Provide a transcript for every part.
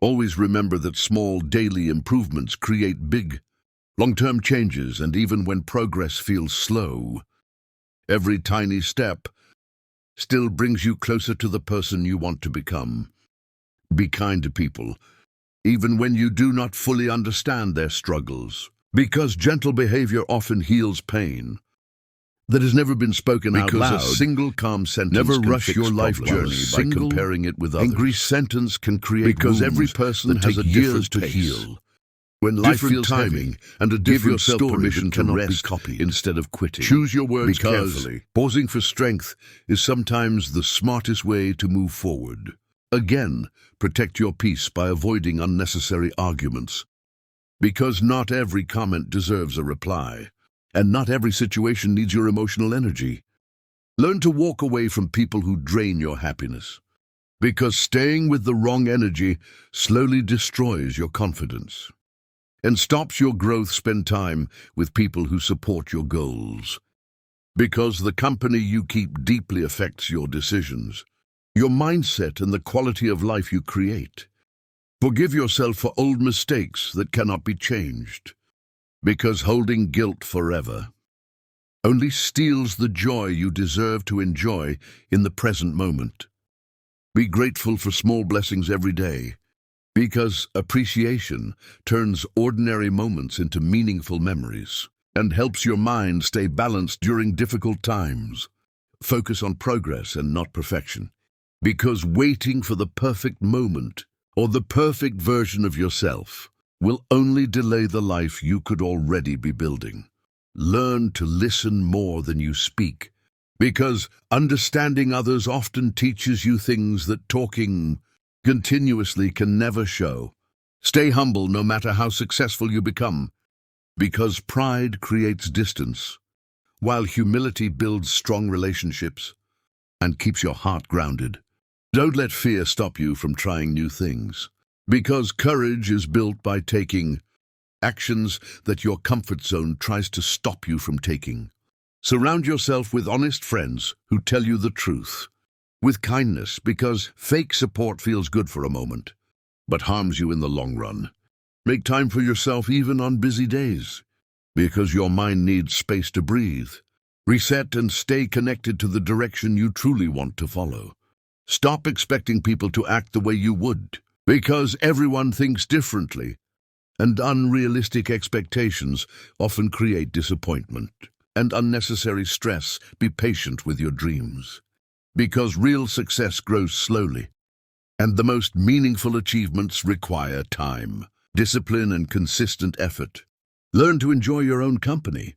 Always remember that small daily improvements create big, long-term changes, and even when progress feels slow, every tiny step still brings you closer to the person you want to become. Be kind to people, even when you do not fully understand their struggles, because gentle behavior often heals pain that has never been spoken out loud. Because a single calm sentence Never can rush fix your life problems. journey by comparing it with others. Angry sentence can create Because every wounds person that has take a years different to pace. heal. When life Different feels timing heavy, and a give different yourself story permission that to cannot be rest copied instead of quitting. Choose your words Because carefully. Pausing for strength is sometimes the smartest way to move forward. Again, protect your peace by avoiding unnecessary arguments. Because not every comment deserves a reply, and not every situation needs your emotional energy. Learn to walk away from people who drain your happiness. Because staying with the wrong energy slowly destroys your confidence and stops your growth. Spend time with people who support your goals. Because the company you keep deeply affects your decisions, your mindset, and the quality of life you create. Forgive yourself for old mistakes that cannot be changed, because holding guilt forever only steals the joy you deserve to enjoy in the present moment. Be grateful for small blessings every day, because appreciation turns ordinary moments into meaningful memories and helps your mind stay balanced during difficult times. Focus on progress and not perfection, because waiting for the perfect moment or the perfect version of yourself will only delay the life you could already be building. Learn to listen more than you speak, because understanding others often teaches you things that talking continuously can never show. Stay humble no matter how successful you become, because pride creates distance, while humility builds strong relationships and keeps your heart grounded. Don't let fear stop you from trying new things, because courage is built by taking actions that your comfort zone tries to stop you from taking. Surround yourself with honest friends who tell you the truth, with kindness, because fake support feels good for a moment, but harms you in the long run. Make time for yourself even on busy days, because your mind needs space to breathe. Reset and stay connected to the direction you truly want to follow. Stop expecting people to act the way you would, because everyone thinks differently, and unrealistic expectations often create disappointment and unnecessary stress. Be patient with your dreams, because real success grows slowly, and the most meaningful achievements require time, discipline, and consistent effort. Learn to enjoy your own company,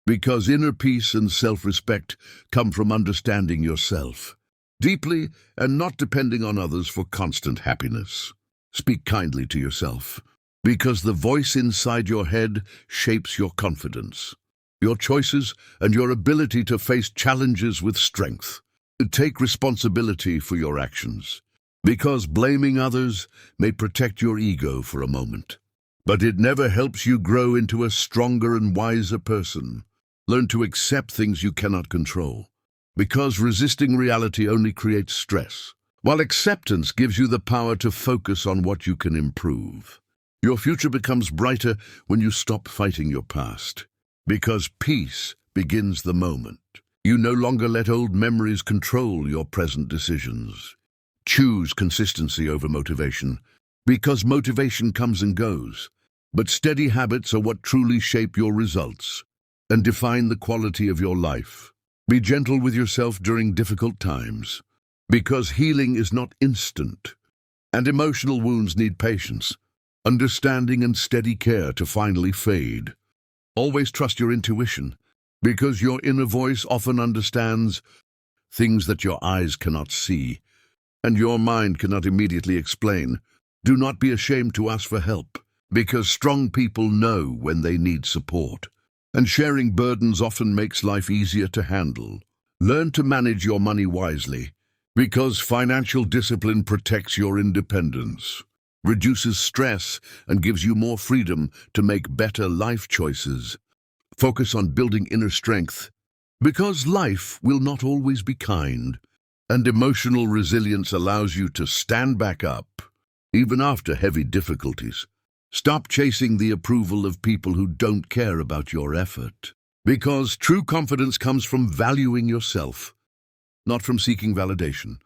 because inner peace and self-respect come from understanding yourself deeply and not depending on others for constant happiness. Speak kindly to yourself, because the voice inside your head shapes your confidence, your choices, and your ability to face challenges with strength. Take responsibility for your actions, because blaming others may protect your ego for a moment, but it never helps you grow into a stronger and wiser person. Learn to accept things you cannot control, because resisting reality only creates stress, while acceptance gives you the power to focus on what you can improve. Your future becomes brighter when you stop fighting your past, because peace begins the moment you no longer let old memories control your present decisions. Choose consistency over motivation, because motivation comes and goes, but steady habits are what truly shape your results and define the quality of your life. Be gentle with yourself during difficult times, because healing is not instant, and emotional wounds need patience, understanding, and steady care to finally fade. Always trust your intuition, because your inner voice often understands things that your eyes cannot see and your mind cannot immediately explain. Do not be ashamed to ask for help, because strong people know when they need support, and sharing burdens often makes life easier to handle. Learn to manage your money wisely, because financial discipline protects your independence, reduces stress, and gives you more freedom to make better life choices. Focus on building inner strength, because life will not always be kind, and emotional resilience allows you to stand back up even after heavy difficulties. Stop chasing the approval of people who don't care about your effort. Because true confidence comes from valuing yourself, not from seeking validation.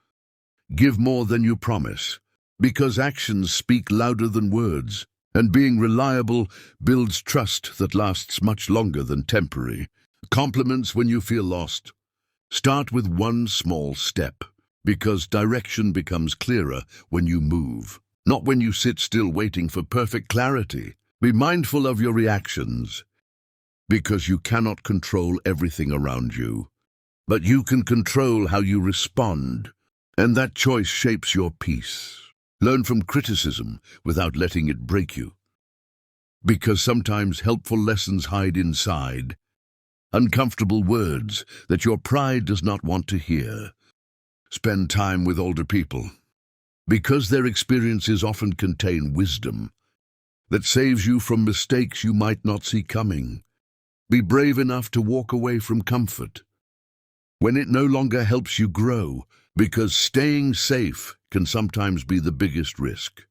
Give more than you promise, because actions speak louder than words, and being reliable builds trust that lasts much longer than temporary. Compliments when you feel lost. Start with one small step, because direction becomes clearer when you move, not when you sit still waiting for perfect clarity. Be mindful of your reactions, because you cannot control everything around you, but you can control how you respond, and that choice shapes your peace. Learn from criticism without letting it break you, because sometimes helpful lessons hide inside uncomfortable words that your pride does not want to hear. Spend time with older people, because their experiences often contain wisdom that saves you from mistakes you might not see coming. Be brave enough to walk away from comfort when it no longer helps you grow, because staying safe can sometimes be the biggest risk.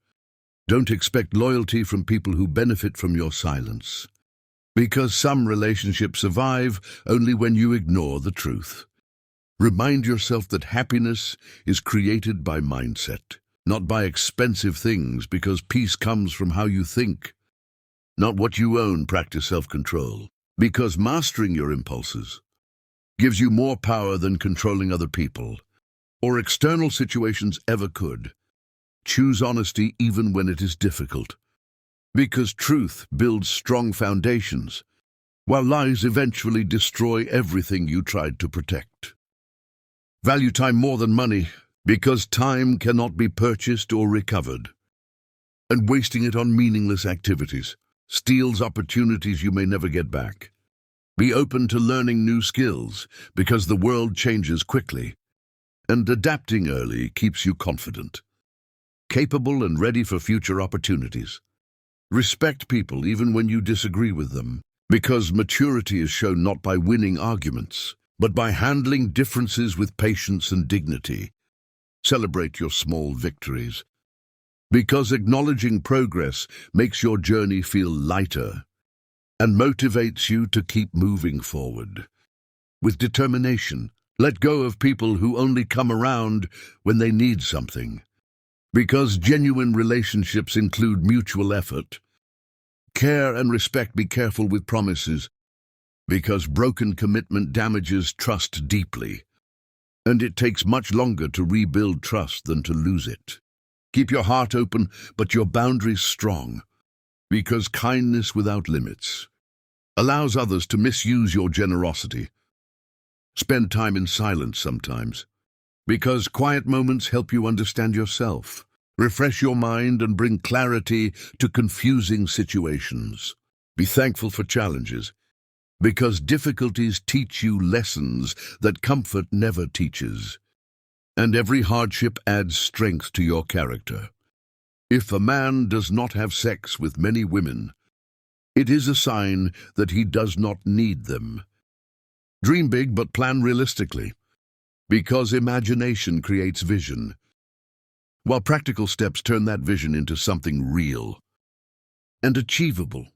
Don't expect loyalty from people who benefit from your silence, because some relationships survive only when you ignore the truth. Remind yourself that happiness is created by mindset, not by expensive things, because peace comes from how you think, not what you own. Practice self-control, because mastering your impulses gives you more power than controlling other people or external situations ever could. Choose honesty even when it is difficult, because truth builds strong foundations, while lies eventually destroy everything you tried to protect. Value time more than money, because time cannot be purchased or recovered, and wasting it on meaningless activities steals opportunities you may never get back. Be open to learning new skills, because the world changes quickly, and adapting early keeps you confident, capable and ready for future opportunities. Respect people even when you disagree with them, because maturity is shown not by winning arguments, but by handling differences with patience and dignity. Celebrate your small victories, because acknowledging progress makes your journey feel lighter and motivates you to keep moving forward. With determination, let go of people who only come around when they need something, because genuine relationships include mutual effort, care and respect. Be careful with promises, because broken commitment damages trust deeply, and it takes much longer to rebuild trust than to lose it. Keep your heart open, but your boundaries strong, because kindness without limits allows others to misuse your generosity. Spend time in silence sometimes, because quiet moments help you understand yourself, refresh your mind, and bring clarity to confusing situations. Be thankful for challenges, because difficulties teach you lessons that comfort never teaches, and every hardship adds strength to your character. If a man does not have sex with many women, it is a sign that he does not need them. Dream big, but plan realistically, because imagination creates vision, while practical steps turn that vision into something real and achievable.